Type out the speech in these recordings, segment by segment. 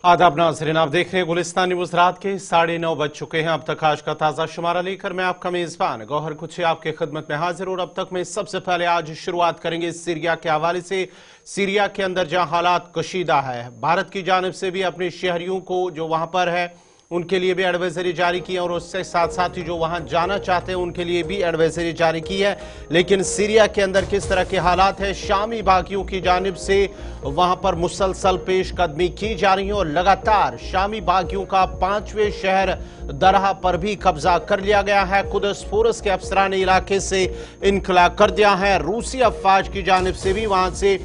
आदाब नाज़रीन, आप देख रहे हैं गुलिस्तान न्यूज़। रात के 9:30 बज चुके हैं। अब तक आज का ताज़ा शुमारा लेकर मैं आपका मेज़बान गौहर कुछी आपके खिदमत में हाजिर। और अब तक में सबसे पहले आज शुरुआत करेंगे सीरिया के हवाले से। सीरिया के अंदर जहां हालात कशीदा है, भारत की जानिब से भी अपने शहरियों को जो वहां पर है उनके लिए भी एडवाइजरी जारी की है, और उससे साथ साथ ही जो वहां जाना चाहते हैं उनके लिए भी एडवाइजरी जारी की है। लेकिन सीरिया के अंदर किस तरह के हालात है, शामी बागियों की जानिब से वहां पर मुसलसल पेशकदमी की जा रही है, और लगातार शामी बागियों का 5वें शहर दरहा पर भी कब्जा कर लिया गया है। कुदस फोरस के अफसरान इलाके से इनखला कर दिया है। रूसी अफवाज की जानिब से भी वहां से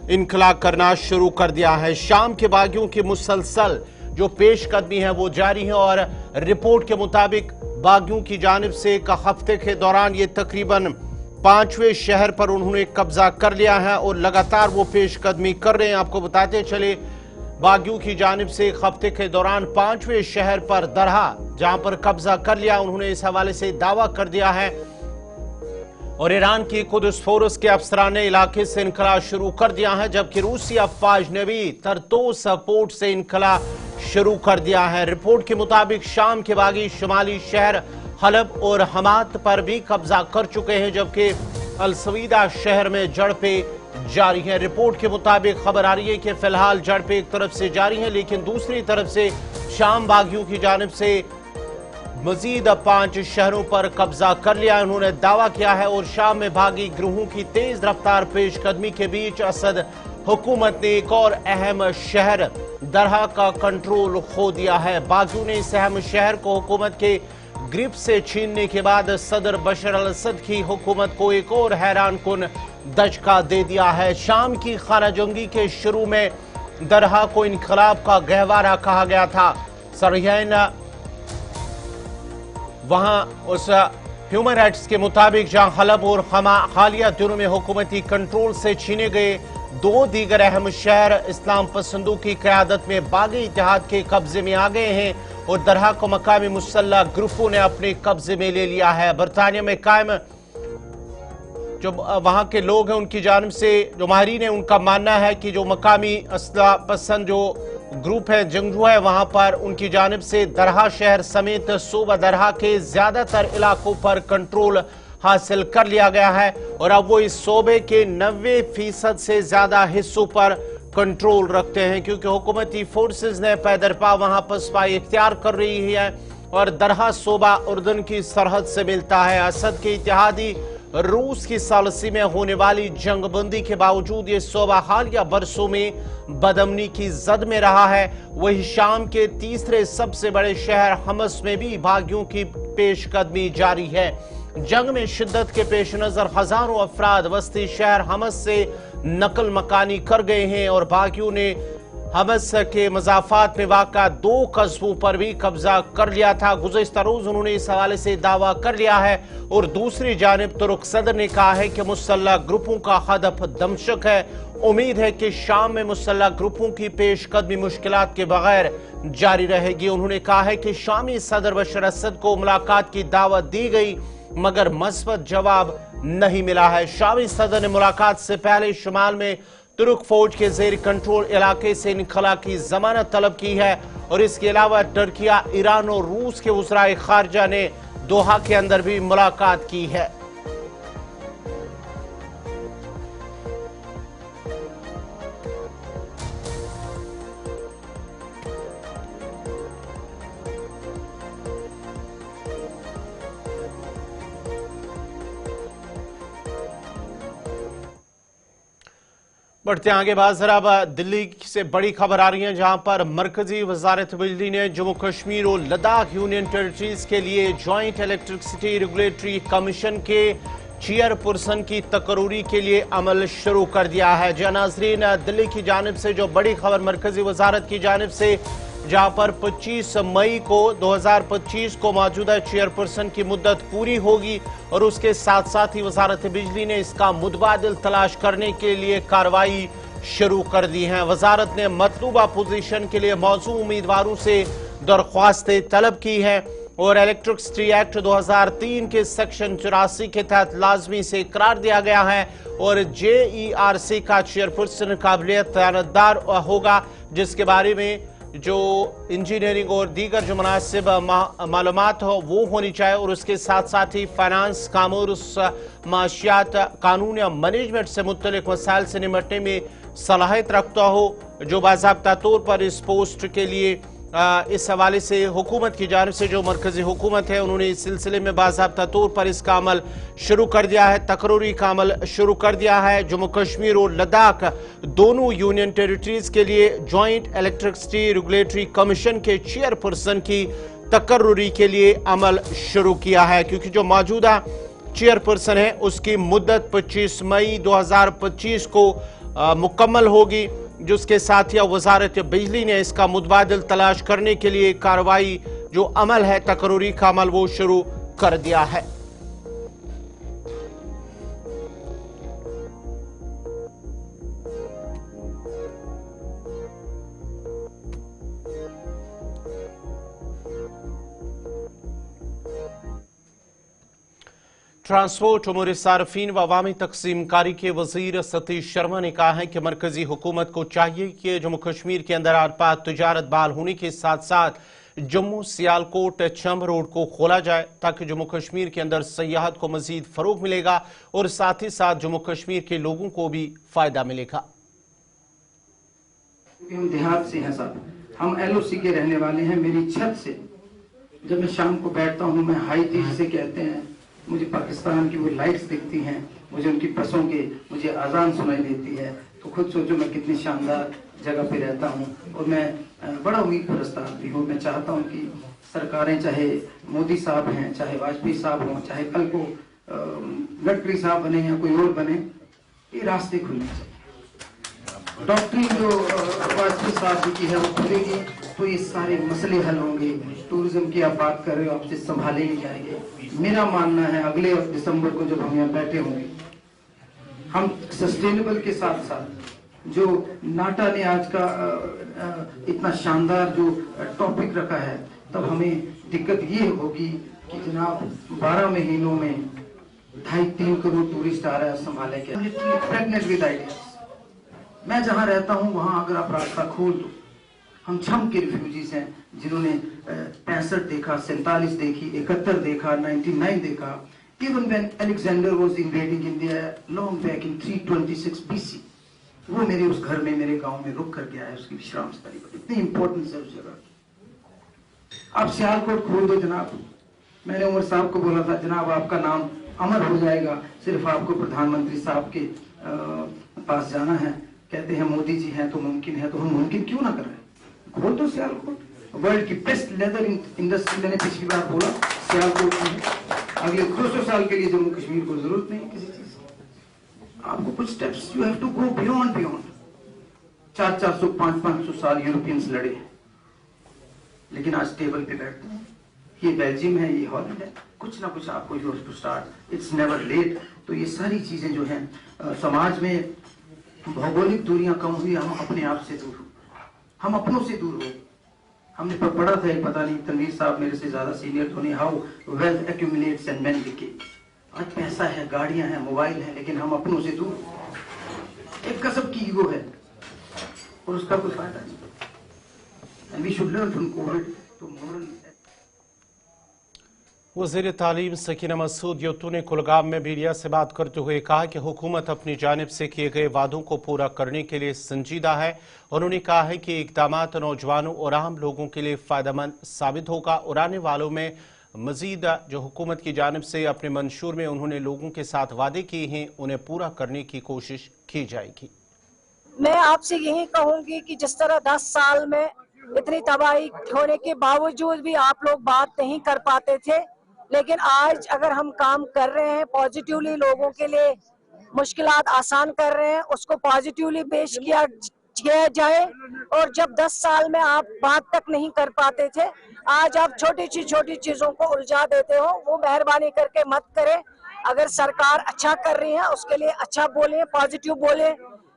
इनखला करना शुरू कर दिया है। शाम के बागियों की मुसलसल जो पेशकदमी है वो जारी है, और रिपोर्ट के मुताबिक बागियों की जानिब से एक हफ्ते के दौरान ये तकरीबन 5वें शहर पर उन्होंने कब्जा कर लिया है, और लगातार वो पेशकदमी कर रहे हैं। आपको बताते चले, बागियों की जानिब से एक हफ्ते के दौरान 5वें शहर पर दरहा जहां पर कब्जा कर लिया, उन्होंने इस हवाले से दावा कर दिया है। और ईरान की कुदस फोरस के अफसरान ने इलाके से इनखला शुरू कर दिया है, जबकि रूसी अफवाज ने भी तरतो सपोर्ट से इनखला शुरू कर दिया है। रिपोर्ट के मुताबिक शाम के बागी शुमाली शहर हलब और हमात पर भी कब्जा कर चुके हैं, जबकि अल-सवीदा शहर में झड़पें जारी हैं। रिपोर्ट के मुताबिक खबर आ रही है कि फिलहाल झड़पें एक तरफ से जारी हैं, लेकिन दूसरी तरफ से शाम बागियों की जानिब से मजीद 5 शहरों पर कब्जा कर लिया। उन्होंने दावा किया है, और शाम में भागी गिरोहों की तेज रफ्तार पेशकदमी के बीच असद हुकूमत ने एक और अहम शहर दरहा का कंट्रोल खो दिया है। बागियों ने इस अहम शहर को हुकूमत के ग्रिप से छीनने के बाद सदर बशर अल असद की हुकूमत को एक और हैरान कुन दचका दे दिया है। शाम की खाना जंगी के शुरू में दरहा को इनकलाब का गहवारा कहा गया था। सरहैन वहां उस ह्यूमन राइट्स के मुताबिक जहां हलब और हालिया दिनों में हुकूमती कंट्रोल से छीने गए 2 दीगर अहम शहर इस्लाम पसंदों की क़यादत में बागी इत्तेहाद के कब्जे में आ गए हैं, और दरहा को मकामी मुसल्लह ग्रुपों ने अपने कब्जे में ले लिया है। बरतानिया में कायम जो वहां के लोग हैं उनकी जानिब से जो माहिरीन है उनका मानना है कि जो मकामी असला पसंद जो ग्रुप है, जंगजू है, वहां पर उनकी जानिब से दरहा शहर समेत सूबा दरहा के ज्यादातर इलाकों पर कंट्रोल हासिल कर लिया गया है, और अब वो इस सूबे के 90% से ज्यादा हिस्सों पर कंट्रोल रखते हैं, क्योंकि हुकूमती फोर्सेस ने पैदरपा वहां पसपाई इख्तियार कर रही है। और दरहा सूबा उर्दन की सरहद से मिलता है। असद के इत्तेहादी रूस की सालसी में होने वाली जंगबंदी के बावजूद ये सूबा हालिया बरसों में बदअमनी की जद में रहा है। वही शाम के तीसरे सबसे बड़े शहर हमस में भी बागियों की पेशकदमी जारी है। जंग में शिद्दत के पेश नजर हजारों अफराद वस्ती शहर हमस से नकल मकानी कर गए हैं, और बागियों ने हमस के मजाफात में वाक़ा 2 कस्बों पर भी कब्जा कर लिया था। गुज़श्ता रोज उन्होंने इस हवाले से दावा कर लिया है। और दूसरी जानिब तुर्क सदर ने कहा है कि मुसल्लह ग्रुपों का हदफ दमशक है। उम्मीद है कि शाम में मुसल्लह ग्रुपों की पेशकदमी मुश्किलात के बगैर जारी रहेगी। उन्होंने कहा है कि शामी सदर बशर असद को मुलाकात की दावत दी गई, मगर मस्बत जवाब नहीं मिला है। शामी सदर ने मुलाकात से पहले शुमाल में तुर्क फौज के जेर कंट्रोल इलाके से इनखला की जमानत तलब की है, और इसके अलावा टर्किया, ईरान और रूस के वज़राए खारजा ने दोहा के अंदर भी मुलाकात की है। बढ़ते आगे बात, जरा दिल्ली से बड़ी खबर आ रही है, जहां पर मरकजी वजारत बिजली ने जम्मू कश्मीर और लद्दाख यूनियन टेरिटरीज के लिए जॉइंट इलेक्ट्रिसिटी रेगुलेटरी कमीशन के चेयरपर्सन की तकरूरी के लिए अमल शुरू कर दिया है। नाज़रीन, दिल्ली की जानिब से जो बड़ी खबर मरकजी वजारत की जानिब से, जहां पर 25 मई को 2025 को मौजूदा चेयरपर्सन की मुद्दत पूरी होगी, और उसके साथ साथ ही वजारत बिजली ने इसका मुतबादिल तलाश करने के लिए कार्रवाई शुरू कर दी है। वजारत ने मतलूबा पोजीशन के लिए मौजू उम्मीदवारों से दरख्वास्तें तलब की हैं, और इलेक्ट्रिसिटी एक्ट 2003 के सेक्शन 84 के तहत लाजमी से करार दिया गया है, और JERC का चेयरपर्सन काबिलियत तैनातदार होगा, जिसके बारे में जो इंजीनियरिंग और दीगर जो मुनासिब मालूमात हो वो होनी चाहिए, और उसके साथ साथ ही फाइनेंस, कामर्स, माशियात, कानून या मैनेजमेंट से मुतल्लिक मसाइल से निपटने में सलाहियत रखता हो, जो बाज़ाब्ता तौर पर इस पोस्ट के लिए इस हवाले से हुकूमत की जानिब से जो मरकज़ी हुकूमत है उन्होंने इस सिलसिले में बाज़ाब्ता तौर पर इसका अमल शुरू कर दिया है, तकरूरी का अमल शुरू कर दिया है। जम्मू कश्मीर और लद्दाख दोनों यूनियन टेरिटरीज के लिए जॉइंट इलेक्ट्रिसिटी रेगुलेटरी कमीशन के चेयरपर्सन की तकर्रुरी के लिए अमल शुरू किया है, क्योंकि जो मौजूदा चेयरपर्सन है उसकी मुद्दत 25 मई 2025 को मुकम्मल होगी, जिसके साथ ही वजारत बिजली ने इसका मुतबादिल तलाश करने के लिए कार्रवाई जो अमल है, तकरूरी का अमल वो शुरू कर दिया है। ट्रांसपोर्ट, उमूर सार्फिन व अवामी तकसीम कारी के वजीर सतीश शर्मा ने कहा है कि मरकजी हुकूमत को चाहिए कि जम्मू कश्मीर के अंदर आरपार तजारत बहाल होने के साथ साथ जम्मू सियालकोट चंब रोड को खोला जाए, ताकि जम्मू कश्मीर के अंदर सयाहत को मजीद फरोग मिलेगा और साथ ही साथ जम्मू कश्मीर के लोगों को भी फायदा मिलेगा। हम देहात से हैं साहब, हम LOC के रहने वाले हैं। मेरी छत से जब मैं शाम को बैठता हूँ, मैं हाई तीज से कहते हैं, मुझे पाकिस्तान की वो लाइट्स दिखती हैं, मुझे उनकी बसों के मुझे अजान सुनाई देती है, तो खुद सोचो मैं कितनी शानदार जगह पे रहता हूँ। और मैं बड़ा उम्मीद परस्त आदमी हूँ। मैं चाहता हूँ कि सरकारें, चाहे मोदी साहब हैं, चाहे वाजपेयी साहब हों, चाहे कल को गडकरी साहब बने या कोई और बने, ये रास्ते खुलने चाहिए। डॉक्टरी जो वाजपेयी साहब की है वो खुलेगी तो ये सारे मसले हल होंगे। टूरिज्म की आप बात कर रहे हो, आपसे संभाले नहीं जाएंगे। मेरा मानना है अगले दिसंबर को जब हम यहाँ बैठे होंगे, हम सस्टेनेबल के साथ साथ जो नाटा ने आज का इतना शानदार जो टॉपिक रखा है, तब हमें दिक्कत ये होगी कि जनाब 12 महीनों में 2.5-3 करोड़ टूरिस्ट आ रहा है, संभाले क्या। Pregnant with ideas. मैं जहाँ रहता हूँ वहाँ अगर आप रास्ता खोल दो, हम छम के रिफ्यूजीज हैं जिन्होंने 65 देखा, 47 देखी, 71 देखा, 99 देखा। Even when Alexander was invading India long back in 326 BC, वो मेरे उस घर में, मेरे गांव में रुक कर गया है, उसकी विश्राम स्थली पर। इतनी इंपॉर्टेंस है उस जगह। आप सियालकोट खोल दो जनाब। मैंने उमर साहब को बोला था, जनाब आपका नाम अमर हो जाएगा, सिर्फ आपको प्रधानमंत्री साहब के पास जाना है। कहते हैं मोदी जी हैं तो मुमकिन है, तो हम मुमकिन क्यों ना कर रहे हैं। खोल दो सियालकोट। वर्ल्ड की बेस्ट लेदर इंडस्ट्री, मैंने पिछली बार बोला, सियालकोट की। अगले 200 साल के लिए जम्मू कश्मीर को जरूरत नहीं किसी चीज की। आपको कुछ steps, you have to go beyond. 400-400, 500 साल यूरोपियंस लड़े हैं, लेकिन आज टेबल पे बैठते हैं। ये बेल्जियम है, ये हॉलैंड है, कुछ ना कुछ आपको you have to start. It's never late. तो ये सारी चीजें जो हैं, समाज में भौगोलिक दूरियां कम हुई, हम अपने आप से दूर हो, हम अपनों से दूर हो। हमने पढ़ा था, पता नहीं तनवीर साहब मेरे से ज्यादा सीनियर तो नहीं, how wealth accumulates and main decay. आज पैसा है, गाड़ियां हैं, मोबाइल है, लेकिन हम अपनों से दूर। एक कसब की ईगो है और उसका कोई फायदा नहीं। And we should learn from COVID to moral. वज़ीर तालीम सकीना मसूद यत्तू ने कुलगाम में मीडिया से बात करते हुए कहा कि हुकूमत अपनी जानिब से किए गए वादों को पूरा करने के लिए संजीदा है। उन्होंने कहा है कि इक़दामात नौजवानों और आम लोगों के लिए फ़ायदेमंद साबित होगा और आने वालों में मज़ीद जो हुकूमत की जानिब से अपने मंशूर में उन्होंने लोगों के साथ वादे किए हैं उन्हें पूरा करने की कोशिश की जाएगी। मैं आपसे यही कहूँगी कि जिस तरह 10 साल में इतनी तबाही होने के बावजूद भी आप लोग बात नहीं कर पाते थे, लेकिन आज अगर हम काम कर रहे हैं पॉजिटिवली, लोगों के लिए मुश्किलात आसान कर रहे हैं, उसको पॉजिटिवली पेश किया जाए। और जब 10 साल में आप बात तक नहीं कर पाते थे, आज आप छोटी चीजों को उलझा देते हो, वो मेहरबानी करके मत करें। अगर सरकार अच्छा कर रही है उसके लिए अच्छा बोले, पॉजिटिव बोले।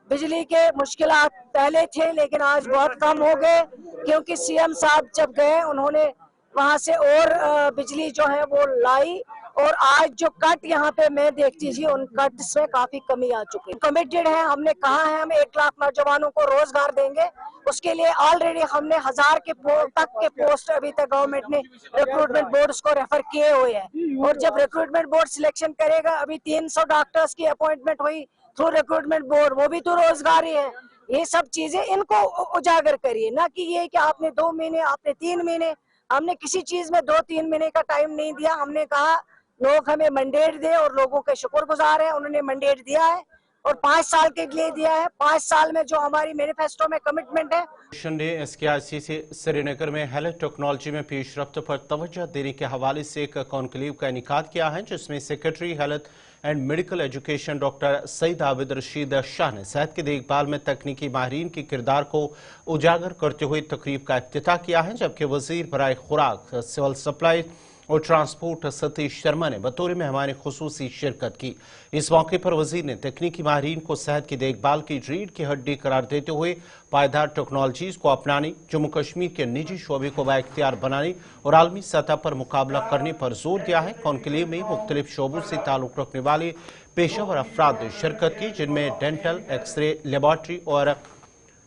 बिजली के मुश्किलात पहले थे लेकिन आज बहुत कम हो गए, क्योंकि CM साहब जब गए उन्होंने वहां से और बिजली जो है वो लाई और आज जो कट यहाँ पे मैं देखती थी उन कट में काफी कमी आ चुकी है। कमिटेड है, हमने कहा है हम 1 लाख नौजवानों को रोजगार देंगे। उसके लिए ऑलरेडी हमने 1000 तक के पोस्ट अभी तक गवर्नमेंट ने रिक्रूटमेंट बोर्ड्स को रेफर किए हुए हैं। और जब रिक्रूटमेंट बोर्ड सिलेक्शन करेगा, अभी 300 डॉक्टर्स की अपॉइंटमेंट हुई थ्रू रिक्रूटमेंट बोर्ड, वो भी तो रोजगार ही है। ये सब चीजें इनको उजागर करिए, ना कि ये कि आपने 2 महीने, आपने 3 महीने, हमने किसी चीज में 2-3 महीने का टाइम नहीं दिया। हमने कहा लोग हमें मैंडेट दे और लोगों के शुक्रगुजार हैं, उन्होंने मैंडेट दिया है और 5 साल के लिए दिया है। 5 साल में जो हमारी मैनिफेस्टो में कमिटमेंट है। ने SKIC से श्रीनगर में हेल्थ टेक्नोलॉजी में पेशरफ्त पर तवज्जो देने के हवाले से एक कॉन्क्लेव का इनेकाद किया है, जिसमें secretary health and medical education doctor Saeed Abid Rashid Shah ने सेहत की देखभाल में तकनीकी माहिरीन के किरदार को उजागर करते हुए तकरीब का इफ्तिताह किया है, जबकि वजीर बराए खुराक, सिविल सप्लाई और ट्रांसपोर्ट सतीश शर्मा ने बतौर मेहमान खुसूसी शिरकत की। इस मौके पर वजीर ने तकनीकी माहिरीन को सेहत की देखभाल की रीढ़ की हड्डी करार देते हुए पायदार टेक्नोलॉजीज को अपनाने, जम्मू कश्मीर के निजी शोबे को बाइख्तियार बनाने और आलमी सतह पर मुकाबला करने पर जोर दिया है। कॉन्क्लेव में मुख्तलिफ शोबों से ताल्लुक रखने वाले पेशेवर अफराद ने शिरकत की, जिनमें डेंटल, एक्सरे, लेबॉर्ट्री और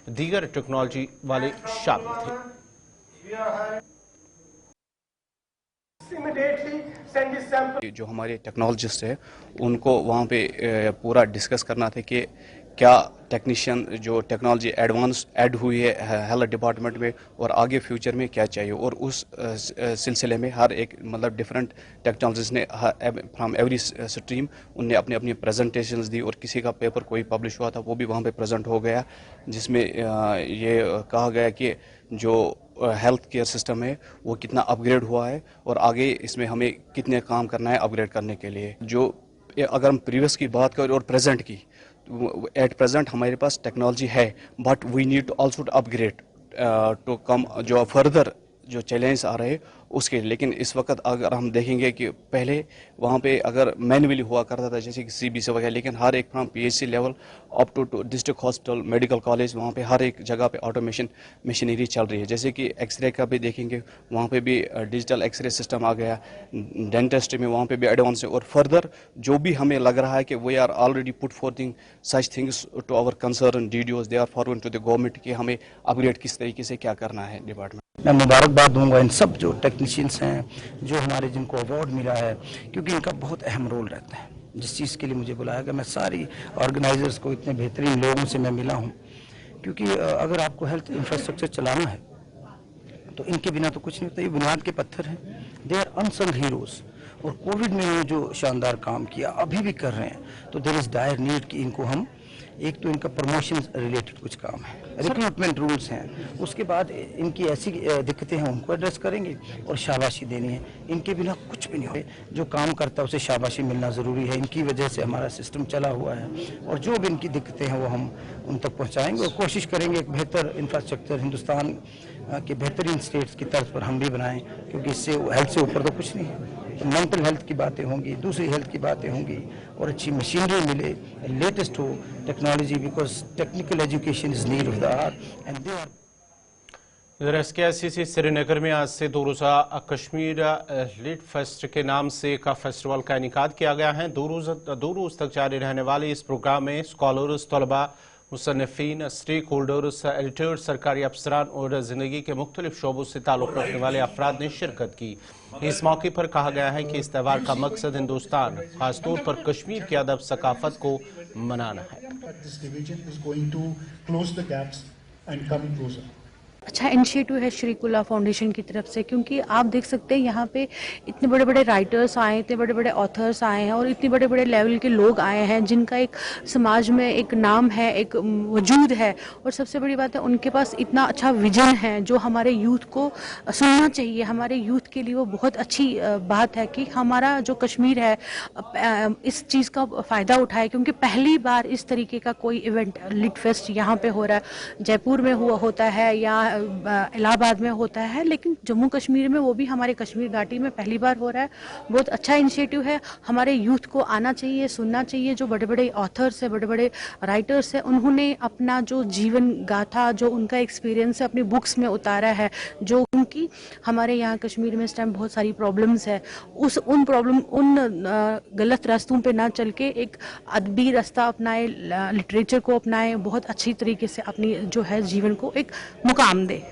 दीगर टेक्नोलॉजी वाले शामिल थे। जो हमारे टेक्नोलॉजिस्ट है उनको वहाँ पे पूरा डिस्कस करना था कि क्या टेक्नीशियन जो टेक्नोलॉजी एडवांस ऐड हुई है हेल्थ डिपार्टमेंट में और आगे फ्यूचर में क्या चाहिए, और उस सिलसिले में हर एक मतलब डिफरेंट टेक्नोलॉजीज ने फ्रॉम एवरी स्ट्रीम उनने अपनी अपनी प्रेजेंटेशंस दी, और किसी का पेपर कोई पब्लिश हुआ था वो भी वहाँ पे प्रेजेंट हो गया, जिसमें ये कहा गया कि जो हेल्थ केयर सिस्टम है वो कितना अपग्रेड हुआ है और आगे इसमें हमें कितने काम करना है अपग्रेड करने के लिए। जो अगर हम प्रीवियस की बात करें और प्रेजेंट की, एट प्रेजेंट हमारे पास टेक्नोलॉजी है, but we need to also to upgrade to come जो फर्दर जो चैलेंज आ रहे हैं उसके। लेकिन इस वक्त अगर हम देखेंगे कि पहले वहाँ पे अगर मैनुअली हुआ करता था जैसे कि CBC वगैरह, लेकिन हर एक from PHC level up to district hospital, medical college, वहाँ पे हर एक जगह पे ऑटोमेशन मशीनरी चल रही है। जैसे कि एक्सरे का भी देखेंगे, वहाँ पे भी डिजिटल एक्सरे सिस्टम आ गया, डेंटिस्ट्री में वहाँ पे भी एडवांस है, और फर्दर जो भी हमें लग रहा है कि we are already put forthing such things to our concern DDOs, they are forward to the government कि हमें अपग्रेड किस तरीके से क्या करना है डिपार्टमेंट। मैं मुबारकबाद दूंगा इन सब जो टेक्नीशियंस हैं जो हमारे जिनको अवार्ड मिला है, क्योंकि इनका बहुत अहम रोल रहता है। जिस चीज़ के लिए मुझे बुलाया गया, मैं सारी ऑर्गेनाइजर्स को, इतने बेहतरीन लोगों से मैं मिला हूँ, क्योंकि अगर आपको हेल्थ इंफ्रास्ट्रक्चर चलाना है तो इनके बिना तो कुछ नहीं होता। ये बुनियाद के पत्थर हैं, दे आर अनसंग हीरोज, और कोविड में इन्होंने जो शानदार काम किया अभी भी कर रहे हैं, तो देयर इज डायर नीड कि इनको हम, एक तो इनका प्रमोशन रिलेटेड कुछ काम है, रिक्रूटमेंट रूल्स हैं, उसके बाद इनकी ऐसी दिक्कतें हैं उनको एड्रेस करेंगे, और शाबाशी देनी है। इनके बिना कुछ भी नहीं हो। जो काम करता है उसे शाबाशी मिलना ज़रूरी है। इनकी वजह से हमारा सिस्टम चला हुआ है, और जो भी इनकी दिक्कतें हैं वो हम उन तक पहुँचाएँगे, और कोशिश करेंगे एक बेहतर इंफ्रास्ट्रक्चर हिंदुस्तान के बेहतरीन स्टेट्स की तर्ज पर हम भी बनाएँ, क्योंकि इससे हेल्थ से ऊपर तो कुछ नहीं है। मेंटल हेल्थ की बातें होंगी, दूसरी हेल्थ की बातें होंगी, और अच्छी मशीनरी मिले, लेटेस्ट हो technology, because technical education is need of the hour and they are. इधर SKIC श्रीनगर में आज से 2 रोज़ा कश्मीर लिट फेस्ट के नाम से एक फेस्टिवल का इनेकाद किया गया है। 2 रोज़ तक जारी रहने वाले इस प्रोग्राम में स्कॉलर्स, तलबा, मुसन्निफीन, स्टेक होल्डर्स, एडिटर्स, सरकारी अफसरान और ज़िंदगी के मुख्तलिफ शोबों से ताल्लुक़ रखने वाले अफराद ने शिरकत की। इस मौके पर कहा गया है कि इस त्यौहार का मकसद हिंदुस्तान, खासतौर पर कश्मीर की अदब सकाफत को मनाना है। अच्छा इनिशिएटिव है श्रीकुला फाउंडेशन की तरफ से, क्योंकि आप देख सकते हैं यहाँ पे इतने बड़े बड़े राइटर्स आए, इतने बड़े बड़े ऑथर्स आए हैं, और इतने बड़े बड़े लेवल के लोग आए हैं जिनका एक समाज में एक नाम है, एक वजूद है, और सबसे बड़ी बात है उनके पास इतना अच्छा विजन है जो हमारे यूथ को सुनना चाहिए। हमारे यूथ के लिए वो बहुत अच्छी बात है कि हमारा जो कश्मीर है इस चीज़ का फ़ायदा उठाए, क्योंकि पहली बार इस तरीके का कोई इवेंट लिट फेस्ट यहाँ पे हो रहा है। जयपुर में होता है या इलाहाबाद में होता है, लेकिन जम्मू कश्मीर में वो भी हमारे कश्मीर घाटी में पहली बार हो रहा है। बहुत अच्छा इनिशिएटिव है। हमारे यूथ को आना चाहिए, सुनना चाहिए। जो बड़े बड़े ऑथर्स हैं, बड़े बड़े राइटर्स हैं, उन्होंने अपना जो जीवन गाथा, जो उनका एक्सपीरियंस है, अपनी बुक्स में उतारा है। जो उनकी हमारे यहाँ कश्मीर में इस टाइम बहुत सारी प्रॉब्लम्स है, उन गलत रास्तों पे ना चल के एक अदबी रास्ता अपनाए, लिटरेचर को अपनाए, बहुत अच्छी तरीके से अपनी जो है जीवन को एक मुकाम दे।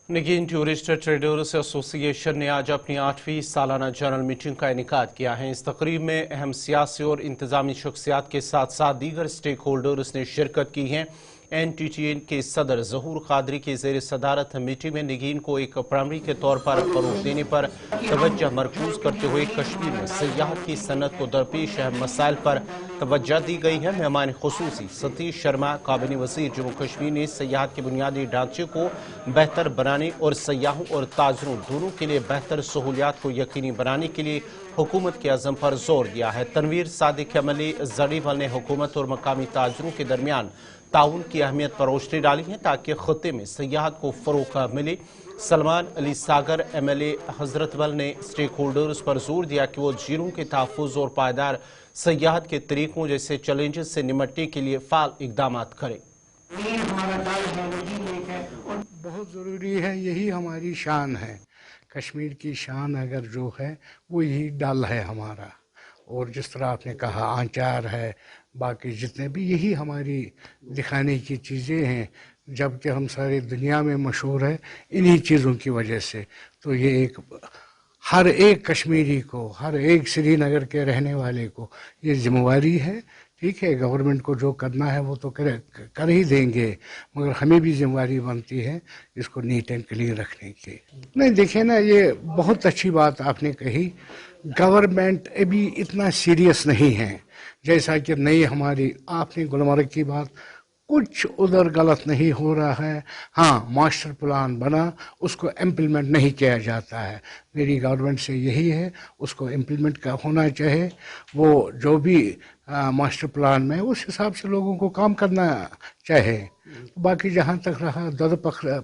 नगीन टूरिस्ट ट्रेडर्स एसोसिएशन ने आज अपनी 8वीं सालाना जनरल मीटिंग का इनेकाद किया है। इस तकरीब में अहम सियासी और इंतजामी शख्सियात के साथ साथ दीगर स्टेक होल्डर्स ने शिरकत की है। NTTN के सदर ज़हूर कादरी की ज़ेर सदारत मीटिंग में नगीन को एक प्राइमरी के तौर पर फ़रोग़ देने पर तवज्जो मरकूज़ करते हुए कश्मीर में सियाहत की सनत को दरपेश अहम मसाइल पर तवज्जो दी गई है। मेहमान खुसूसी सतीश शर्मा, काबिनी वज़ीर जम्मू कश्मीर ने सियाहत के बुनियादी ढांचे को बेहतर बनाने और सयाहों और ताजरों दोनों के लिए बेहतर सहूलियात को यकीनी बनाने के लिए हुकूमत के अज़म पर जोर दिया है। तनवीर सादिक MLA जड़ीवल ने हुकूमत और मकामी ताजरों के दरमियान ताउन की अहमियत पर रोशनी डाली है ताकि खत्ते में सियाहत को फ़रोग़ मिले। सलमान अली सागर MLA हजरतबल ने स्टेक होल्डर्स पर जोर दिया कि वो झीलों के तहफ़्फ़ुज़ और पायदार सियाहत के तरीक़ों जैसे चैलेंजेस से निमटने के लिए फ़ाल इक़दाम करें। बहुत ज़रूरी है, यही हमारी शान है। कश्मीर की शान अगर जो है वो यही डल है हमारा, और जिस तरह आपने कहा आंचार है, बाकी जितने भी यही हमारी दिखाने की चीज़ें हैं, जबकि हम सारी दुनिया में मशहूर है इन्हीं चीज़ों की वजह से। तो ये एक हर एक कश्मीरी को, हर एक श्रीनगर के रहने वाले को ये जिम्मेवारी है। ठीक है, गवर्नमेंट को जो करना है वो तो कर ही देंगे, मगर हमें भी जिम्मेवारी बनती है इसको नीट एंड क्लीन रखने की। नहीं, देखिए ना, ये बहुत अच्छी बात आपने कही। गवर्नमेंट अभी इतना सीरियस नहीं है जैसा कि नहीं हमारी, आपने गुलमर्ग की बात, कुछ उधर गलत नहीं हो रहा है। हाँ, मास्टर प्लान बना, उसको इम्प्लीमेंट नहीं किया जाता है। मेरी गवर्नमेंट से यही है, उसको इम्प्लीमेंट का होना चाहिए। वो जो भी मास्टर प्लान में उस हिसाब से लोगों को काम करना चाहिए। बाकी जहाँ तक रहा दर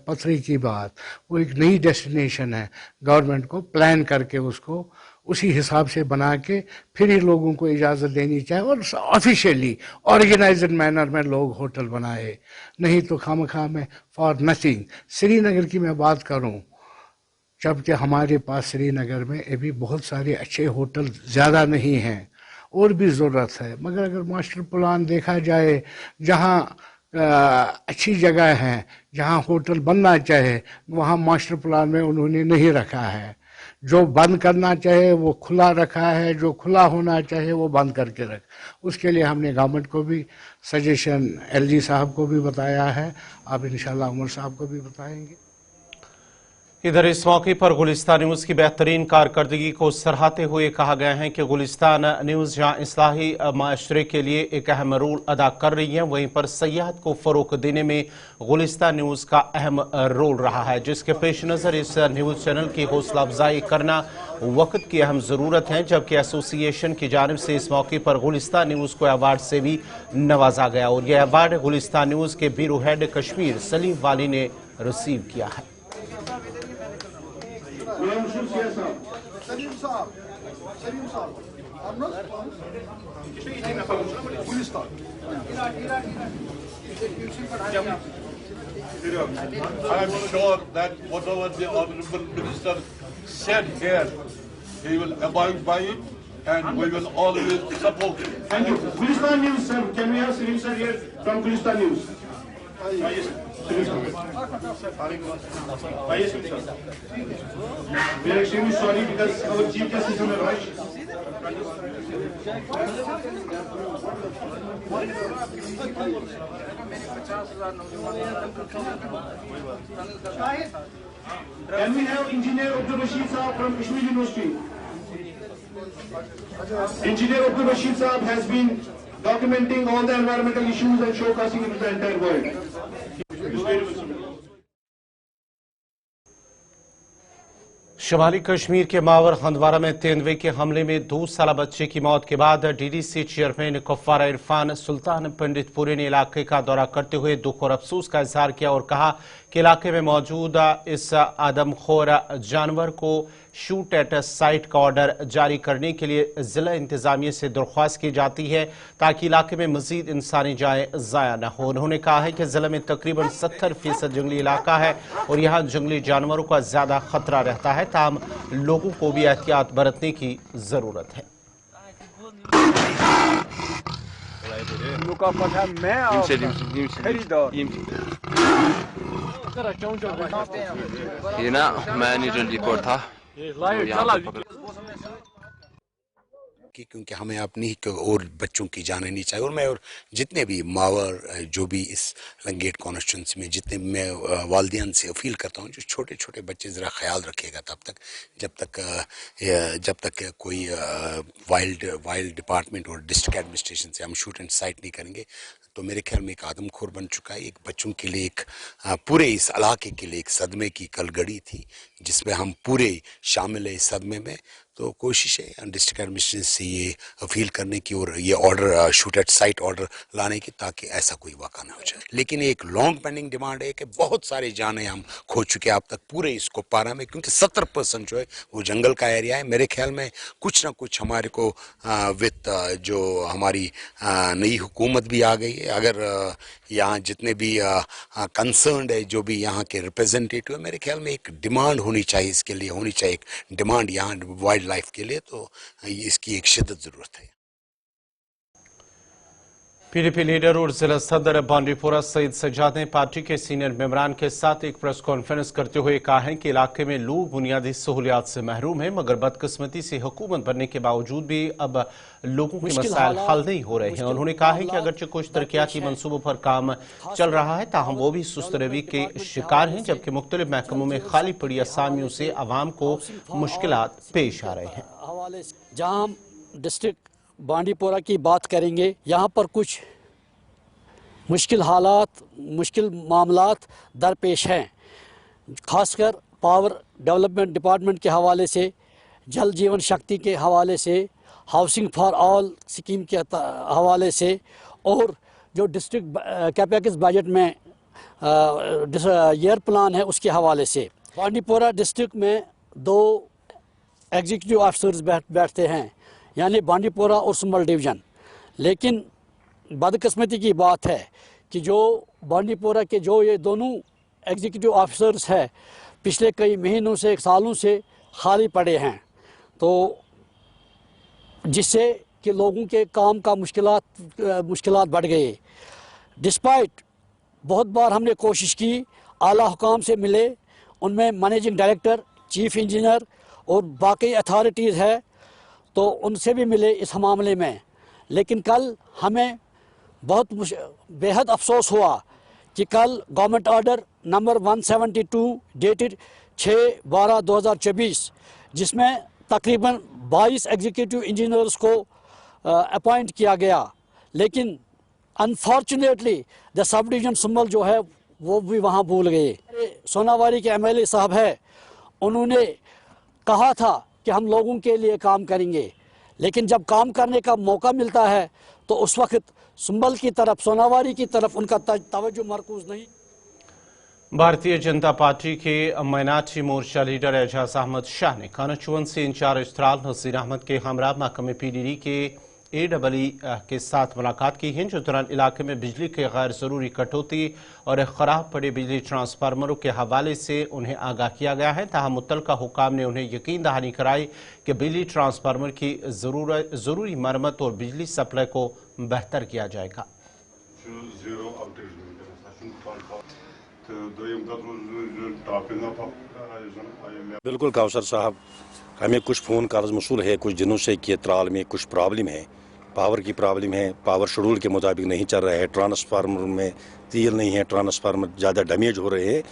पथरी की बात, वो एक नई डेस्टिनेशन है, गवर्नमेंट को प्लान करके उसको उसी हिसाब से बना के फिर ही लोगों को इजाज़त देनी चाहिए, और ऑफिशियली ऑर्गेनाइज्ड मैनर में लोग होटल बनाए, नहीं तो खामखा में फॉर नथिंग। श्रीनगर की मैं बात करूं, जबकि हमारे पास श्रीनगर में अभी बहुत सारे अच्छे होटल ज़्यादा नहीं हैं, और भी ज़रूरत है। मगर अगर मास्टर प्लान देखा जाए, जहां अच्छी जगह है, जहां होटल बनना चाहे, वहां मास्टर प्लान में उन्होंने नहीं रखा है। जो बंद करना चाहे वो खुला रखा है, जो खुला होना चाहे वो बंद करके रख। उसके लिए हमने गवर्नमेंट को भी सजेशन, LG साहब को भी बताया है, अब इंशाल्लाह उमर साहब को भी बताएंगे। इधर इस मौके पर गुलिस्तान न्यूज़ की बेहतरीन कारकर्दगी को सराहते हुए कहा गया है कि गुलिस्तान न्यूज़ जहां इस्लाही माशरे के लिए एक अहम रोल अदा कर रही है, वहीं पर सयाहत को फ़रोग़ देने में गुलिस्तान न्यूज़ का अहम रोल रहा है, जिसके पेश नज़र इस न्यूज़ चैनल की हौसला अफजाई करना वक्त की अहम ज़रूरत है। जबकि एसोसिएशन की जानिब से इस मौके पर गुलिस्तान न्यूज़ को अवार्ड से भी नवाजा गया, और यह अवार्ड गुलिस्तान न्यूज़ के ब्यूरो हेड कश्मीर सलीम वाली ने रिसीव किया है। I am sure that whatever the Honorable Minister said here, he will abide by it, and we will always support it. Thank you. Gulistan News, sir. Can we have Salim sir here from Gulistan News? Yes, sir. Salim sir. Yes, sir. We are extremely sorry because our chief guest is on a rush. Can we have Engineer Abdul Rashid Saab from Kashmir University? Engineer Abdul Rashid Saab has been documenting all the environmental issues and showcasing it to the entire world. شمالی کشمیر کے ماور ہندوارہ میں تیندوے کے حملے میں 2 سالہ بچے کی موت کے بعد D D C chairman Kupwara Irfan Sultan Pandit Puri نے علاقے کا دورہ کرتے ہوئے دکھ اور افسوس کا اظہار کیا اور کہا کہ علاقے میں موجود اس آدم خور جانور کو شوٹ ایٹ سائٹ کا آرڈر جاری کرنے کے لیے ضلع انتظامیہ سے درخواست کی جاتی ہے تاکہ علاقے میں مزید انسانی جائیں ضائع نہ ہو۔ انہوں نے کہا ہے کہ ضلع میں تقریباً 70% جنگلی علاقہ ہے اور یہاں جنگلی جانوروں کا زیادہ خطرہ رہتا ہے، تاہم لوگوں کو بھی احتیاط برتنے کی ضرورت ہے۔ یہ نا میں نیوٹرل رپورٹ تھا کیونکہ ہمیں اپنی اور بچوں کی جان نہیں چاہیے، اور میں اور جتنے بھی ماور جو بھی اس لنگیٹ کانسٹیٹوئنسی میں جتنے میں والدین سے اپیل کرتا ہوں جو چھوٹے چھوٹے بچے ذرا خیال رکھے گا تب تک جب تک کوئی وائلڈ ڈپارٹمنٹ اور ڈسٹرکٹ ایڈمنسٹریشن سے ہم شوٹ اینڈ سائٹ نہیں کریں گے تو میرے خیال میں ایک آدم خور بن چکا ہے، ایک بچوں کے لیے، ایک پورے اس علاقے کے لیے ایک صدمے کی کل گڑی تھی جس میں ہم پورے شامل ہیں اس صدمے میں۔ تو کوشش ہے ڈسٹرکٹ ایڈمنسٹریشن سے یہ اپیل کرنے کی اور یہ order shoot at sight order لانے کی تاکہ ایسا کوئی واقعہ نہ ہو جائے۔ لیکن ایک لانگ پینڈنگ ڈیمانڈ ہے کہ بہت سارے جانیں ہم کھو چکے اب تک پورے اس کپوارہ میں، کیونکہ 70% جو ہے وہ جنگل کا ایریا ہے۔ میرے خیال میں کچھ نہ کچھ ہمارے کو وتھ جو ہماری نئی حکومت بھی آ گئی ہے، اگر یہاں جتنے بھی کنسرنڈ ہے جو بھی یہاں کے ریپرزینٹیٹیو ہے، میرے خیال میں ایک ڈیمانڈ ہونی چاہیے، اس کے لیے ہونی چاہیے ایک ڈیمانڈ یہاں وائلڈ لائف کے لیے، تو اس کی ایک شدت ضرورت ہے۔ پی ڈی پی لیڈر اور ضلع صدر بانڈی پورہ سعید سجاد نے پارٹی کے سینئر ممبران کے ساتھ ایک پریس کانفرنس کرتے ہوئے کہا ہے کہ علاقے میں لوگ بنیادی سہولیات سے محروم ہیں، مگر بدقسمتی سے حکومت بننے کے باوجود بھی اب لوگوں کے مسائل حل نہیں ہو رہے ہیں۔ انہوں نے کہا ہے کہ اگرچہ کچھ ترقیاتی منصوبوں پر کام چل رہا ہے تاہم وہ بھی سست روی کے شکار ہیں، جبکہ مختلف محکموں میں خالی پڑی اسامیوں سے عوام کو مشکلات پیش آ رہے ہیں۔ جہاں ہم ڈسٹرکٹ بانڈی پورہ کی بات کریں گے، یہاں پر کچھ مشکل حالات، مشکل معاملات درپیش ہیں، خاص کر پاور ڈیولپمنٹ ڈپارٹمنٹ کے حوالے سے، جل جیون شکتی کے حوالے سے، ہاؤسنگ فار آل سکیم کے حوالے سے، اور جو ڈسٹرکٹ کیپیکس بجٹ میں ایئر پلان ہے اس کے حوالے سے۔ بانڈی پورہ ڈسٹرکٹ میں 2 ایگزیکٹو آفیسرز بیٹھتے ہیں، یعنی بانڈی پورہ اور سنبل ڈویژن، لیکن بدقسمتی کی بات ہے کہ جو بانڈی پورہ کے جو یہ دونوں ایگزیکٹو آفیسرز ہیں پچھلے کئی مہینوں سے، سالوں سے خالی پڑے ہیں، تو جس سے کہ لوگوں کے کام کا مشکلات بڑھ گئے۔ ڈسپائٹ بہت بار ہم نے کوشش کی، اعلیٰ حکام سے ملے، ان میں مینیجنگ ڈائریکٹر، چیف انجینئر اور باقی اتھارٹیز ہے، تو ان سے بھی ملے اس معاملے میں، لیکن کل ہمیں بہت بے حد افسوس ہوا کہ کل گورنمنٹ آرڈر نمبر 172 ڈیٹڈ 6/12/2024 جس میں تقریباً 22 ایگزیکٹو انجینئرز کو اپوائنٹ کیا گیا، لیکن انفارچونیٹلی دا سب ڈویژن سنبل جو ہے وہ بھی وہاں بھول گئے۔ سوناواری کے ایم ایل اے صاحب ہے، انہوں نے کہا تھا کہ ہم لوگوں کے لیے کام کریں گے، لیکن جب کام کرنے کا موقع ملتا ہے تو اس وقت سنبل کی طرف، سوناواری کی طرف ان کا توجہ مرکوز نہیں۔ بھارتیہ جنتا پارٹی کے میناٹی مورچہ لیڈر اعجاز احمد شاہ نے کانسٹیچوئنسی انچارج ترال نذیر احمد کے ہمراہ محکمہ پی ڈی ڈی کے AEE کے ساتھ ملاقات کی ہے، جو دوران علاقے میں بجلی کے غیر ضروری کٹوتی اور خراب پڑے بجلی ٹرانسفارمروں کے حوالے سے انہیں آگاہ کیا گیا ہے، تاہم متعلقہ حکام نے انہیں یقین دہانی کرائی کہ بجلی ٹرانسفارمر کی ضروری مرمت اور بجلی سپلائی کو بہتر کیا جائے گا۔ بالکل کوثر صاحب، ہمیں کچھ فون کالز موصول ہے کچھ دنوں سے کہ ترال میں کچھ پرابلم ہے، پاور کی پرابلم ہے، پاور شیڈول کے مطابق نہیں چل رہا ہے، ٹرانسفارمر میں تیل نہیں ہے، ٹرانسفارمر زیادہ ڈیمیج ہو رہے ہیں،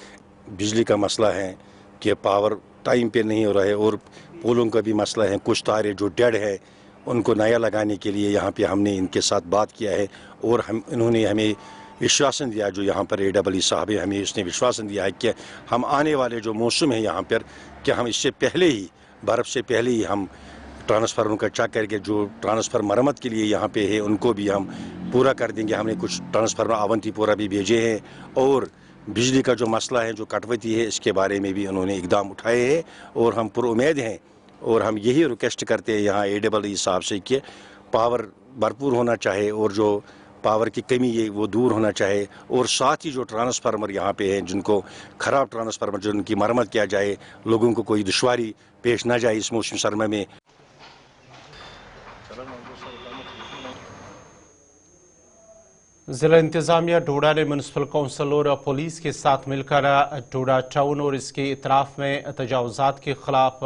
بجلی کا مسئلہ ہے کہ پاور ٹائم پہ نہیں ہو رہا ہے، اور پولوں کا بھی مسئلہ ہے، کچھ تاریں جو ڈیڈ ہے ان کو نیا لگانے کے لیے یہاں پہ ہم نے ان کے ساتھ بات کیا ہے، اور انہوں نے ہمیں विश्वासन दिया, जो यहाँ पर AEE साहब है, हमें उसने विश्वासन दिया है कि हम आने वाले जो मौसम है यहाँ पर, कि हम इससे पहले ही, बर्फ़ से पहले ही हम ट्रांसफार्मर का चेक करके जो ट्रांसफार्मर मरम्मत के लिए यहाँ पे है उनको भी हम पूरा कर देंगे। हमने कुछ ट्रांसफार्मर अवंतीपोरा भी भेजे हैं, और बिजली का जो मसला है, जो कटौती है, इसके बारे में भी उन्होंने इकदाम उठाए हैं, और हम पुरुम्मीद हैं। और हम यही रिक्वेस्ट करते हैं यहाँ AEE साहब से कि पावर भरपूर होना चाहिए, और जो पावर की कमी है वो दूर होना चाहिए, और साथ ही जो ट्रांसफार्मर यहाँ पे हैं, जिनको ख़राब ट्रांसफार्मर, जो उनकी मरम्मत किया जाए, लोगों को कोई दुश्वारी पेश ना जाए इस मौसम सरमा में। जिला इंतजामिया डोडा ने म्यूनसिपल कौंसिल और पुलिस के साथ मिलकर डोडा टाउन और इसके इतराफ में तजावुजात के खिलाफ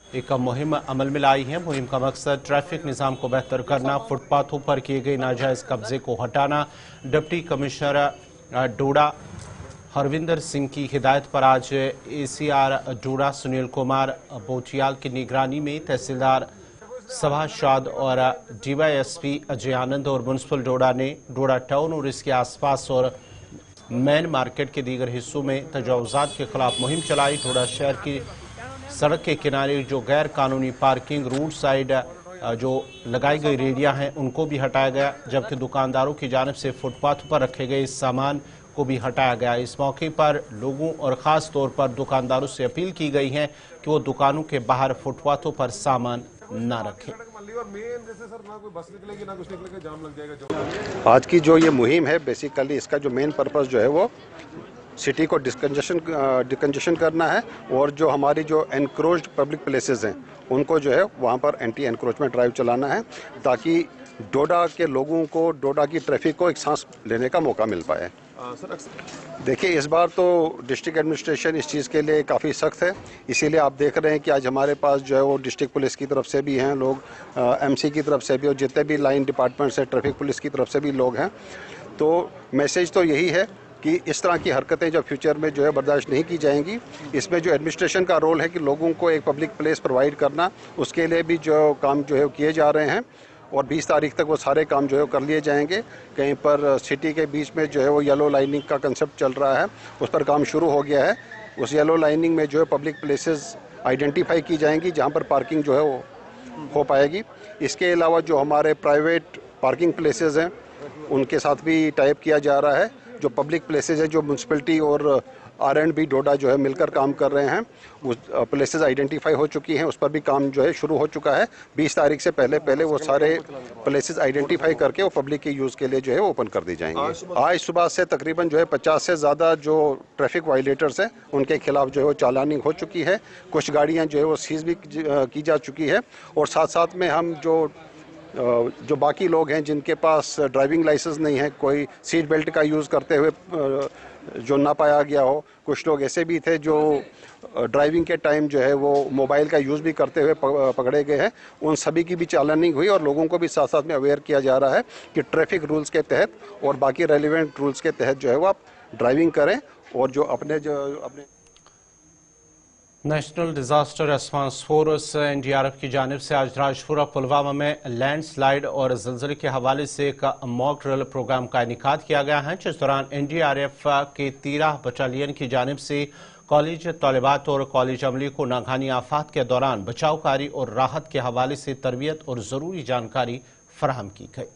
एक मुहिम अमल में लाई है। मुहिम का मकसद ट्रैफिक निज़ाम को बेहतर करना, फुटपाथों पर किए गए नाजायज़ कब्जे को हटाना। डिप्टी कमिश्नर डोडा हरविंदर सिंह की हिदायत पर आज ACR डोडा सुनील कुमार बोटियाल की निगरानी में तहसीलदार सभा शाद और DYSP अजय आनंद और म्यूनसिपल डोडा ने डोडा टाउन और इसके आसपास और मेन मार्केट के दीगर हिस्सों में तजावुजात के खिलाफ मुहिम चलाई। डोडा शहर की सड़क के किनारे जो गैर कानूनी पार्किंग, रोड साइड जो लगाई गई रेडियां हैं, उनको भी हटाया गया, जबकि दुकानदारों की जानिब से फुटपाथ पर रखे गए सामान को भी हटाया गया। इस मौके पर लोगों और ख़ास तौर पर दुकानदारों से अपील की गई है कि वो दुकानों के बाहर फुटपाथों पर सामान ना रखें। आज की जो ये मुहिम है, बेसिकली इसका जो मेन पर्पस जो है वो सिटी को डिकंजेशन करना है, और जो हमारी जो एनक्रोच्ड पब्लिक प्लेसेस हैं उनको जो है वहाँ पर एंटी एनक्रोचमेंट ड्राइव चलाना है, ताकि डोडा के लोगों को, डोडा की ट्रैफिक को एक सांस लेने का मौका मिल पाए। देखिए, इस बार तो डिस्ट्रिक्ट एडमिनिस्ट्रेशन इस चीज़ के लिए काफ़ी सख्त है, इसीलिए आप देख रहे हैं कि आज हमारे पास जो है वो डिस्ट्रिक्ट पुलिस की तरफ से भी हैं लोग, MC की तरफ से भी, और जितने भी लाइन डिपार्टमेंट्स हैं, ट्रैफिक पुलिस की तरफ से भी लोग हैं। तो मैसेज तो यही है कि इस तरह की हरकतें जो फ्यूचर में जो है बर्दाश्त नहीं की जाएंगी। इसमें जो एडमिनिस्ट्रेशन का रोल है कि लोगों को एक पब्लिक प्लेस प्रोवाइड करना, उसके लिए भी जो काम जो है किए जा रहे हैं, और 20 तारीख तक वो सारे काम जो है कर लिए जाएंगे। कहीं पर सिटी के बीच में जो है वो येलो लाइनिंग का कंसेप्ट चल रहा है, उस पर काम शुरू हो गया है। उस येलो लाइनिंग में जो है पब्लिक प्लेसेस आइडेंटिफाई की जाएंगी जहाँ पर पार्किंग जो है वो हो पाएगी। इसके अलावा जो हमारे प्राइवेट पार्किंग प्लेसेस हैं उनके साथ भी टाइप किया जा रहा है। जो पब्लिक प्लेसेस हैं, जो म्यूनसिपलिटी और R&B डोडा जो है मिलकर काम कर रहे हैं, उस प्लेसेस आइडेंटिफाई हो चुकी हैं, उस पर भी काम जो है शुरू हो चुका है। 20 तारीख से पहले वो सारे प्लेसेस आइडेंटिफाई करके वो पब्लिक के यूज़ के लिए जो है ओपन कर दी जाएंगे। आज सुबह से तकरीबन जो है 50 से ज़्यादा जो ट्रैफिक वायलेटर्स हैं उनके खिलाफ जो है वो चालानिंग हो चुकी है। कुछ गाड़ियाँ जो है वो सीज भी की जा चुकी है, और साथ साथ में हम जो बाकी लोग हैं जिनके पास ड्राइविंग लाइसेंस नहीं है, कोई सीट बेल्ट का यूज़ करते हुए जो ना पाया गया हो, कुछ लोग ऐसे भी थे जो ड्राइविंग के टाइम जो है वो मोबाइल का यूज़ भी करते हुए पकड़े गए हैं, उन सभी की भी चालानिंग हुई, और लोगों को भी साथ साथ में अवेयर किया जा रहा है कि ट्रैफिक रूल्स के तहत और बाकी रेलिवेंट रूल्स के तहत जो है वो आप ड्राइविंग करें, और जो अपने national disaster response force NDRF की जानिब से आज राजपुरा पुलवामा में लैंडस्लाइड और ज़लज़ले के हवाले से एक मॉक ड्रिल प्रोग्राम का इनेकाद किया गया है, जिस दौरान NDRF के 13 बटालियन की जानिब से कॉलेज तलबात और कॉलेज अमली को नागहानी आफात के दौरान बचावकारी और राहत के हवाले से तरबियत और ज़रूरी जानकारी फराहम की गई।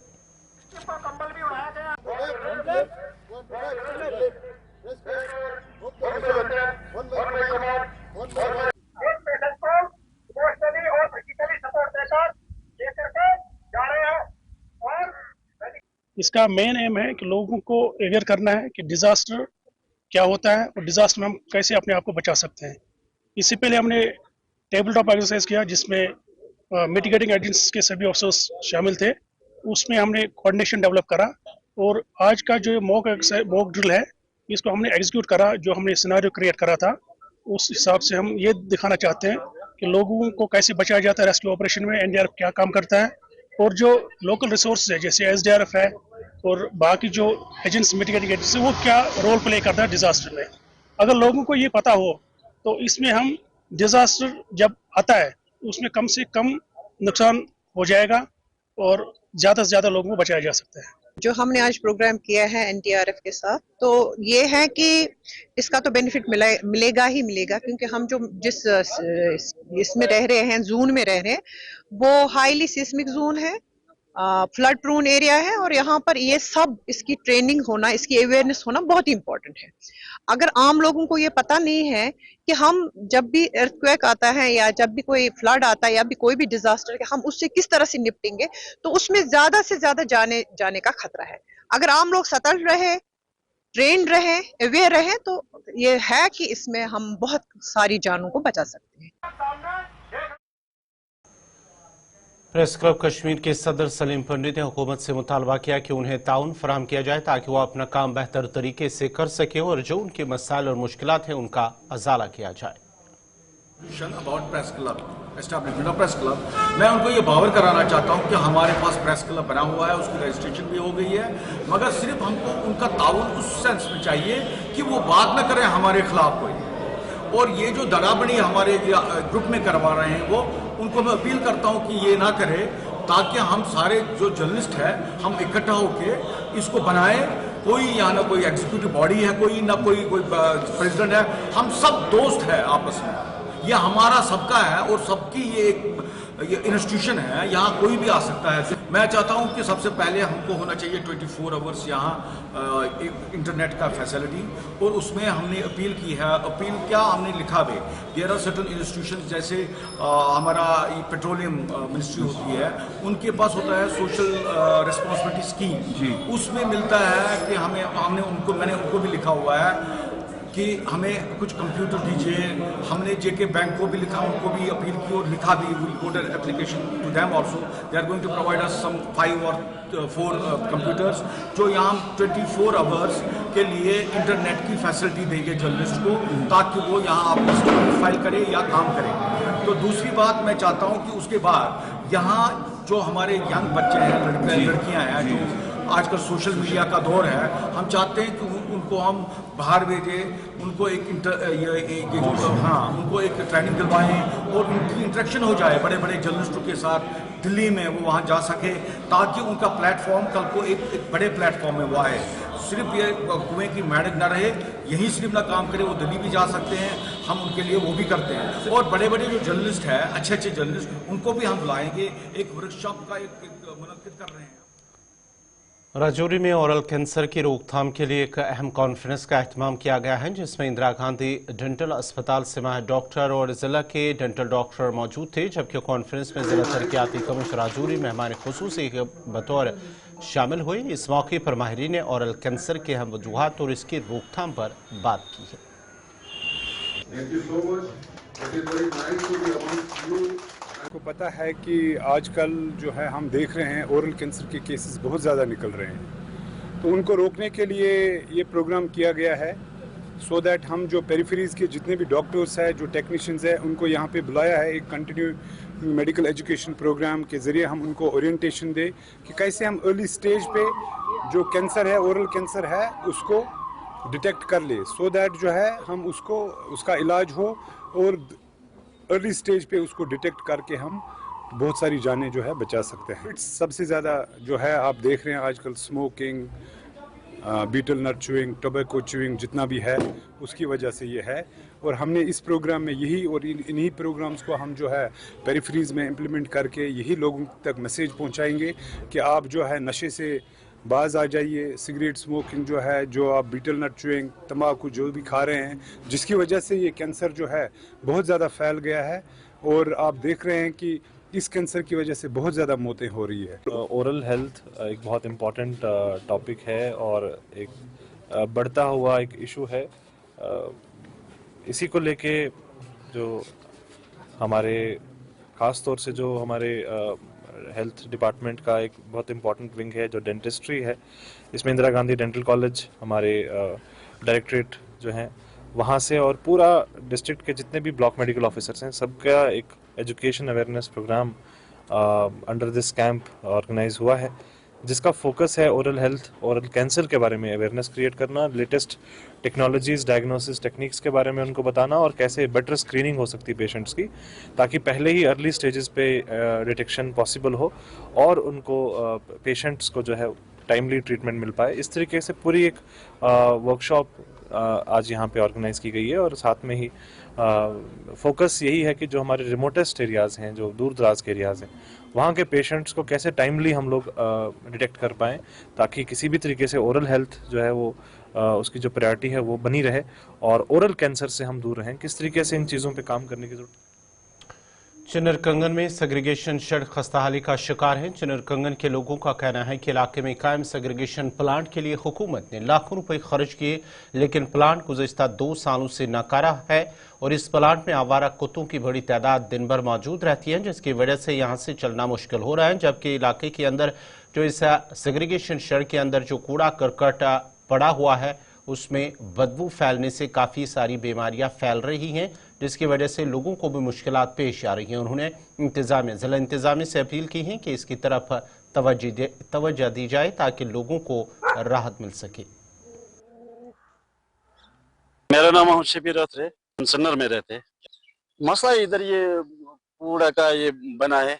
इसका मेन एम है कि लोगों को अवेयर करना है कि डिजास्टर क्या होता है और डिजास्टर में हम कैसे अपने आप को बचा सकते हैं। इससे पहले हमने टेबल टॉप एक्सरसाइज किया जिसमें मिटिगेटिंग एजेंट्स के सभी ऑफिसर्स शामिल थे, उसमें हमने कोऑर्डिनेशन डेवलप करा, और आज का जो मॉक ड्रिल है इसको हमने एग्जीक्यूट करा। जो हमने सिनेरियो क्रिएट करा था उस हिसाब से हम ये दिखाना चाहते हैं कि लोगों को कैसे बचाया जाता है रेस्क्यू ऑपरेशन में, NDRF क्या काम करता है, और जो लोकल रिसोर्स है जैसे SDRF है और बाकी जो एजेंट्स मिटिगेटिंग एजेंट्स वो क्या रोल प्ले करता है डिजास्टर में। अगर लोगों को ये पता हो तो इसमें हम डिजास्टर जब आता है उसमें कम से कम नुकसान हो जाएगा और ज़्यादा से ज़्यादा लोगों को बचाया जा सकता है। जो हमने आज प्रोग्राम किया है NTRF के साथ, तो ये है कि इसका तो बेनिफिट मिलेगा ही मिलेगा, क्योंकि हम जो जिस इसमें रह रहे हैं, जोन में रह रहे हैं, वो हाईली सिस्मिक जोन है, फ्लड प्रून एरिया है, और यहाँ पर ये सब इसकी ट्रेनिंग होना, इसकी अवेयरनेस होना बहुत इंपॉर्टेंट है। अगर आम लोगों को ये पता नहीं है कि हम जब भी अर्थक्वेक आता है या जब भी कोई फ्लड आता है या भी कोई भी डिजास्टर है, हम उससे किस तरह से निपटेंगे, तो उसमें ज्यादा से ज्यादा जाने का खतरा है। अगर आम लोग सतर्क रहे, ट्रेंड रहे, अवेयर रहे, तो ये है कि इसमें हम बहुत सारी जानों को बचा सकते हैं। प्रेस क्लब कश्मीर के सदर सलीम पंडित ने हुकूमत से मुतालबा किया कि उन्हें ताउन फराहम किया जाए ताकि वो अपना काम बेहतर तरीके से कर सके और जो उनके मसाइल और मुश्किलात हैं उनका अजाला किया जाए। About press club, establishment of press club, मैं उनको ये बावर कराना चाहता हूँ कि हमारे पास प्रेस क्लब बना हुआ है, उसकी रजिस्ट्रेशन भी हो गई है, मगर सिर्फ हमको उनका ताउन उस सेंस में चाहिए कि वो बात न करें हमारे खिलाफ कोई, और ये जो दड़ाबड़ी हमारे ग्रुप में करवा रहे हैं, वो उनको मैं अपील करता हूँ कि ये ना करे, ताकि हम सारे जो जर्नलिस्ट हैं हम इकट्ठा होके इसको बनाएं। कोई यहाँ ना कोई एग्जीक्यूटिव बॉडी है, कोई ना कोई प्रेसिडेंट है, हम सब दोस्त हैं आपस में, ये हमारा सबका है और सबकी ये इंस्टीट्यूशन है, यहाँ कोई भी आ सकता है। मैं चाहता हूँ कि सबसे पहले हमको होना चाहिए 24 आवर्स यहाँ इंटरनेट का फैसिलिटी, और उसमें हमने अपील की है। अपील क्या हमने लिखा भी, देयर आर सर्टन इंस्टीट्यूशन, जैसे हमारा पेट्रोलियम मिनिस्ट्री होती है, उनके पास होता है सोशल रिस्पॉन्सिबिलिटी स्कीम, उसमें मिलता है कि मैंने उनको भी लिखा हुआ है कि हमें कुछ कंप्यूटर दीजिए। हमने जेके बैंक को भी लिखा, उनको भी अपील की और लिखा भी, will put an application to them also, they are going to provide us some 5 और 4 कंप्यूटर्स, जो यहाँ 24 आवर्स के लिए इंटरनेट की फैसिलिटी देंगे जर्नलिस्ट को, ताकि वो यहाँ अपनी स्टोरी फाइल करे या काम करे। तो दूसरी बात मैं चाहता हूँ कि उसके बाद यहाँ जो हमारे यंग बच्चे हैं, लड़कियाँ हैं, जो आजकल सोशल मीडिया का दौर है, हम चाहते हैं कि उनको हम बाहर भेजें, उनको उनको एक ट्रेनिंग दिलवाएं और उनकी इंटरेक्शन हो जाए बड़े बड़े जर्नलिस्टों के साथ, दिल्ली में वो वहाँ जा सके, ताकि उनका प्लेटफॉर्म कल को एक बड़े प्लेटफॉर्म में वो आए। सिर्फ ये कुएं की मैडक ना रहे, यहीं सिर्फ ना काम करे, वो दिल्ली भी जा सकते हैं, हम उनके लिए वो भी करते हैं। और बड़े बड़े जो जर्नलिस्ट हैं, अच्छे अच्छे जर्नलिस्ट, उनको भी हम बुलाएंगे, एक वर्कशॉप का मुनक्किद कर रहे हैं। राजौरी में ओरल कैंसर की रोकथाम के लिए एक अहम कॉन्फ्रेंस का एहतमाम किया गया है, जिसमें इंदिरा गांधी डेंटल अस्पताल से माहिर डॉक्टर और जिला के डेंटल डॉक्टर मौजूद थे, जबकि कॉन्फ्रेंस में जिला तरक्याती कमिश्नर राजौरी मेहमान खुसूसी के बतौर शामिल हुए। इस मौके पर माहिरीन ने ओरल कैंसर के अहम वजूहात और इसकी रोकथाम पर बात की है। आपको पता है कि आजकल जो है हम देख रहे हैं ओरल कैंसर के केसेस बहुत ज़्यादा निकल रहे हैं, तो उनको रोकने के लिए ये प्रोग्राम किया गया है, सो दैट हम जो पेरिफेरीज़ के जितने भी डॉक्टर्स हैं, जो टेक्नीशियंस हैं, उनको यहाँ पे बुलाया है। एक कंटिन्यू मेडिकल एजुकेशन प्रोग्राम के ज़रिए हम उनको ओरिएंटेशन दे कि कैसे हम अर्ली स्टेज पे जो कैंसर है, ओरल कैंसर है, उसको डिटेक्ट कर ले, सो दैट जो है हम उसका इलाज हो और अर्ली स्टेज पे उसको डिटेक्ट करके हम बहुत सारी जानें जो है बचा सकते हैं। सबसे ज़्यादा जो है आप देख रहे हैं आजकल smoking, betel nut chewing, tobacco chewing, जितना भी है उसकी वजह से ये है। और हमने इस प्रोग्राम में यही और इन्हीं प्रोग्राम्स को हम जो है पेरिफेरीज़ में इम्प्लीमेंट करके यही लोगों तक मैसेज पहुंचाएंगे कि आप जो है नशे से बाज आ जाइए। सिगरेट स्मोकिंग जो है, जो आप बीटल नट च्यूइंग, तंबाकू जो भी खा रहे हैं, जिसकी वजह से ये कैंसर जो है बहुत ज़्यादा फैल गया है, और आप देख रहे हैं कि इस कैंसर की वजह से बहुत ज़्यादा मौतें हो रही है। ओरल हेल्थ एक बहुत इम्पॉर्टेंट टॉपिक है और एक बढ़ता हुआ एक इशू है। इसी को लेके जो हमारे ख़ास तौर से जो हमारे हेल्थ डिपार्टमेंट का एक बहुत इम्पॉर्टेंट विंग है जो डेंटिस्ट्री है, इसमें इंदिरा गांधी डेंटल कॉलेज, हमारे डायरेक्टरेट जो हैं वहाँ से और पूरा डिस्ट्रिक्ट के जितने भी ब्लॉक मेडिकल ऑफिसर्स हैं, सबका एक education awareness programme under this camp organise हुआ है, जिसका फोकस है ओरल हेल्थ, ओरल कैंसर के बारे में अवेयरनेस क्रिएट करना, लेटेस्ट टेक्नोलॉजीज, डायग्नोसिस टेक्निक्स के बारे में उनको बताना और कैसे बेटर स्क्रीनिंग हो सकती है पेशेंट्स की, ताकि पहले ही अर्ली स्टेजेस पे डिटेक्शन पॉसिबल हो और उनको पेशेंट्स को जो है टाइमली ट्रीटमेंट मिल पाए। इस तरीके से पूरी एक वर्कशॉप आज यहाँ पे ऑर्गेनाइज की गई है और साथ में ही फोकस यही है कि जो हमारे रिमोटेस्ट एरियाज़ हैं, जो दूर दराज के एरियाज़ हैं, वहाँ के पेशेंट्स को कैसे टाइमली हम लोग डिटेक्ट कर पाएँ ताकि किसी भी तरीके से ओरल हेल्थ जो है वो उसकी जो प्रायोरिटी है वो बनी रहे और ओरल कैंसर से हम दूर रहें। किस तरीके से इन चीज़ों पे काम करने की जरूरत। चिनर कंगन में सेग्रीगेशन शेड खस्ताहाली का शिकार है। चिनर कंगन के लोगों का कहना है कि इलाके में कायम सेग्रीगेशन प्लांट के लिए हुकूमत ने लाखों रुपए खर्च किए, लेकिन प्लांट गुज़िश्ता 2 सालों से नाकारा है और इस प्लांट में आवारा कुत्तों की बड़ी तादाद दिन भर मौजूद रहती है, जिसकी वजह से यहाँ से चलना मुश्किल हो रहा है। जबकि इलाके के अंदर जो इस सेग्रीगेशन शेड के अंदर जो कूड़ा करकट पड़ा हुआ है उसमें बदबू फैलने से काफ़ी सारी बीमारियां फैल रही हैं, जिसकी वजह से लोगों को भी मुश्किलात पेश आ रही हैं। उन्होंने ज़िला इंतज़ामिया से अपील की है कि इसकी तरफ तवज्जो दी जाए ताकि लोगों को राहत मिल सके। मेरा नाम मोहम्मद शबीर अतरे, सन्नर में रहते। मसला इधर ये कूड़ा का ये बना है,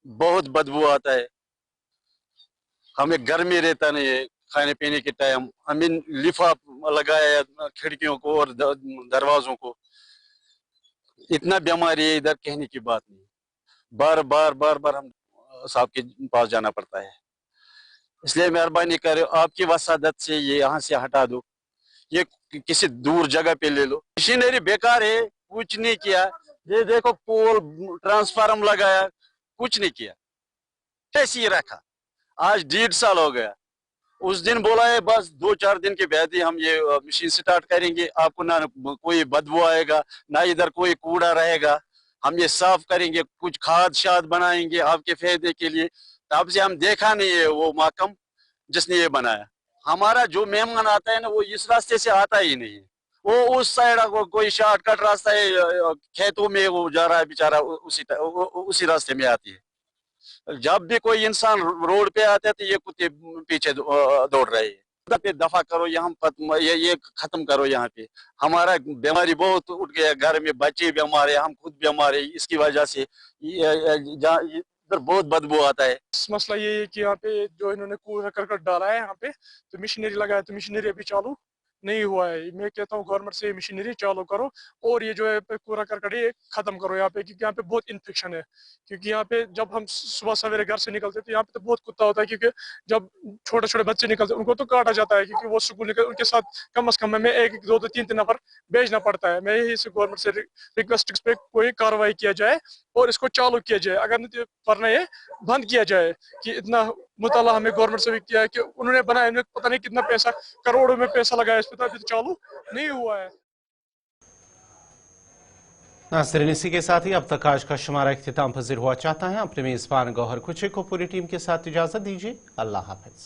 बहुत बदबू आता है, हमें घर में रहता नहीं है। खाने पीने के टाइम हमें लिफाफ लगाया खिड़कियों को और दरवाजों को, इतना बीमारी है इधर कहने की बात नहीं। बार बार हम साहब के पास जाना पड़ता है। इसलिए मेहरबानी करें, आपकी वसादत से ये यहाँ से हटा दो, ये किसी दूर जगह पे ले लो। मशीनरी बेकार है, कुछ नहीं किया। ये देखो पोल ट्रांसफार्म लगाया, कुछ नहीं किया, ऐसे ही रखा। आज 1.5 साल हो गया। उस दिन बोला है बस 2-4 दिन के बाद ही हम ये मशीन स्टार्ट करेंगे, आपको ना कोई बदबू आएगा ना इधर कोई कूड़ा रहेगा, हम ये साफ करेंगे, कुछ खाद शाद बनाएंगे आपके फायदे के लिए। तब से हम देखा नहीं है वो महकम जिसने ये बनाया। हमारा जो मेहमान आता है ना वो इस रास्ते से आता ही नहीं है, वो उस साइड कोई शॉर्टकट रास्ता है, खेतों में वो जा रहा है बेचारा, उसी रास्ते में आती है। जब भी कोई इंसान रोड पे आता है तो ये कुत्ते पीछे दौड़ रहे हैं। पे दफा करो, यहाँ ये खत्म करो। यहाँ पे हमारा बीमारी बहुत उठ गया, घर में बच्चे बीमार है, हम खुद बीमार है, इसकी वजह से इधर बहुत बदबू आता है। मसला ये है कि यहाँ पे जो इन्होंने कूड़ा करकट डाला है यहाँ पे, तो मशीनरी लगाया, तो मशीनरी अभी चालू नहीं हुआ है। मैं कहता हूँ गवर्नमेंट से मशीनरी चालू करो और ये जो है कूड़ा करकट ये खत्म करो यहाँ पे, क्योंकि यहाँ पे बहुत इन्फेक्शन है। क्योंकि यहाँ पे जब हम सुबह सवेरे घर से निकलते तो यहाँ पे तो बहुत कुत्ता होता है, क्योंकि जब छोटे छोटे बच्चे निकलते उनको तो काटा जाता है, क्योंकि वो स्कूल निकल उनके साथ कम से कम हमें 1, 2, 3 नफर भेजना पड़ता है। मैं यही से गवर्नमेंट से रिक्वेस्ट पे कोई कार्रवाई किया जाए और इसको चालू किया जाए, अगर वरना ये बंद किया जाए। कि इतना मुताला हमें गवर्नमेंट से भी किया है कि उन्होंने बनाया, पता नहीं कितना पैसा, करोड़ों में पैसा लगाया इस पे, अभी तो चालू नहीं हुआ है। नाज़रीन, इसी के साथ ही अब तक आज का शुमारा इख्तिताम पज़ीर हुआ। चाहता है अपने मेज़बान गौहर कुचे को पूरी टीम के साथ इजाज़त दीजिए। अल्लाह हाफ़िज़।